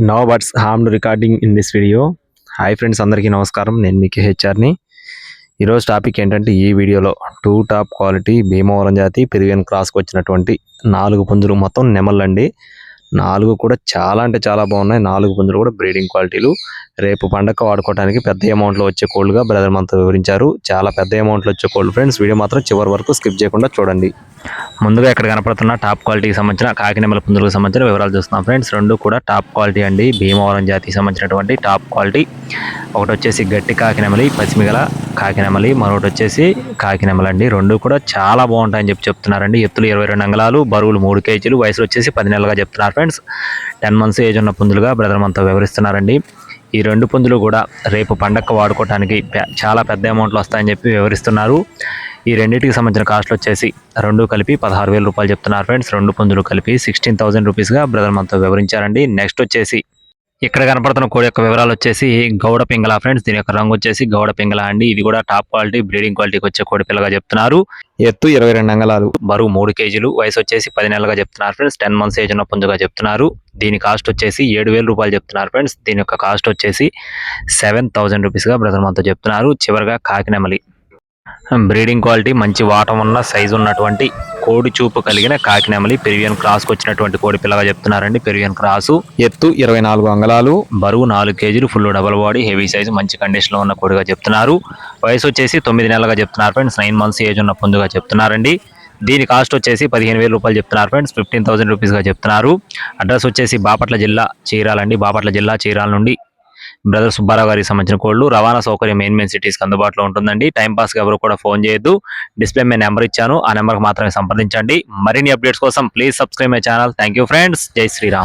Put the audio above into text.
No buts harmed recording in this video. Hi friends, అందరికీ నమస్కారం. నేను మీ కేహెచ్ఆర్ని. ఈరోజు టాపిక్ ఏంటంటే, ఈ వీడియోలో 2 టాప్ క్వాలిటీ భీమవరం జాతి పెరువియన్ క్రాస్కి వచ్చినటువంటి 4 పుంజులు, మొత్తం నెమళ్ళండి. 4 కూడా చాలా అంటే చాలా బాగున్నాయి. 4 పుంజులు కూడా బ్రీడింగ్ క్వాలిటీలు. రేపు పండగ వాడుకోవడానికి పెద్ద అమౌంట్లో వచ్చే కోళ్ళుగా బ్రదర్ మనతో వివరించారు. చాలా పెద్ద అమౌంట్లో వచ్చే కోళ్ళు ఫ్రెండ్స్. వీడియో మాత్రం చివరి వరకు స్కిప్ చేయకుండా చూడండి. ముందుగా ఇక్కడ కనపడుతున్న టాప్ క్వాలిటీకి సంబంధించిన కాకినెమల పుంజులకు సంబంధించిన వివరాలు చూస్తున్నాం ఫ్రెండ్స్. రెండు కూడా టాప్ క్వాలిటీ అండి. భీమవరం జాతికి సంబంధించినటువంటి టాప్ క్వాలిటీ. ఒకటి వచ్చేసి గట్టి కాకినెమలి, పసిమిగల కాకినెమలి, మరొకటి వచ్చేసి కాకినెమలండి. రెండు కూడా చాలా బాగుంటాయని చెప్తున్నారండి. ఎత్తులు 22 అంగుళాలు, బరువులు 3 కేజీలు, వయసులు వచ్చేసి 10 నెలలుగా చెప్తున్నారు ఫ్రెండ్స్. 10 months ఏజ్ ఉన్న పుంజులుగా బ్రదర్ మనతో వివరిస్తున్నారండి. ఈ 2 పుంజులు కూడా రేపు పండగ వాడుకోవడానికి చాలా పెద్ద అమౌంట్లు వస్తాయని చెప్పి వివరిస్తున్నారు. ఈ రెండింటికి సంబంధించిన కాస్ట్లు వచ్చేసి రెండు కలిపి 16,000 రూపాయలు చెప్తున్నారు ఫ్రెండ్స్. 2 పుంజులు కలిపి 16,000 రూపీస్గా బ్రదర్ మనతో వివరించారండి. నెక్స్ట్ వచ్చేసి ఇక్కడ కనపడుతున్న కోడి యొక్క వివరాలు వచ్చేసి గౌడ పింగళ ఫ్రెండ్స్. దీని యొక్క రంగు వచ్చేసి గౌడ పింగళ అండి. ఇది కూడా టాప్ క్వాలిటీ బ్రీడింగ్ క్వాలిటీకి వచ్చే కోడి పిల్లగా చెప్తున్నారు. ఎత్తు 22 అంగుళాలు, బరువు 3 కేజీలు, వయసు వచ్చేసి 10 నెలలుగా చెప్తున్నారు ఫ్రెండ్స్. 10 months ఏజ్ ఉన్న పుంజుగా చెప్తున్నారు. దీని కాస్ట్ వచ్చేసి 7,000 రూపాయలు చెప్తున్నారు ఫ్రెండ్స్. దీని యొక్క కాస్ట్ వచ్చేసి 7,000 రూపీస్గా బ్రదర్ మనతో చెప్తున్నారు. చివరిగా కాకినెమలి బ్రీడింగ్ క్వాలిటీ, మంచి వాటం ఉన్న సైజు ఉన్నటువంటి కోడి చూపు కలిగిన కాకినెమలి పెరువియన్ క్రాస్కి వచ్చినటువంటి కోడి పిల్లగా చెప్తున్నారండి. Peruvian cross. ఎత్తు 24 అంగుళాలు, బరువు 4 కేజీలు, full double body, heavy size, మంచి కండిషన్లో ఉన్న కోడిగా చెప్తున్నారు. వయసు వచ్చేసి 9 నెలలుగా చెప్తున్నారు ఫ్రెండ్స్. 9 months ఏజ్ ఉన్న పుంజుగా చెప్తున్నారండి. దీని కాస్ట్ వచ్చేసి 15,000 రూపాయలు చెప్తున్నారు ఫ్రెండ్స్. 15,000 రూపీస్గా చెప్తున్నారు. అడ్రస్ వచ్చేసి బాపట్ల జిల్లా చీరాలండి. బాపట్ల జిల్లా చీరాల నుండి బ్రదర్ సుబ్బారావు గారికి సంబంధించిన కోళ్ళు. రవాణా సౌకర్యం మెయిన్ సిటీస్కి అందుబాటులో ఉంటుందండి. టైంపాస్కి ఎవరు కూడా ఫోన్ చేయొద్దు. డిస్ప్లే మీద నెంబర్ ఇచ్చాను, ఆ నెంబర్కి మాత్రమే సంప్రదించండి. మరిన్ని అప్డేట్స్ కోసం please subscribe my channel. Thank you friends. జై శ్రీరామ్.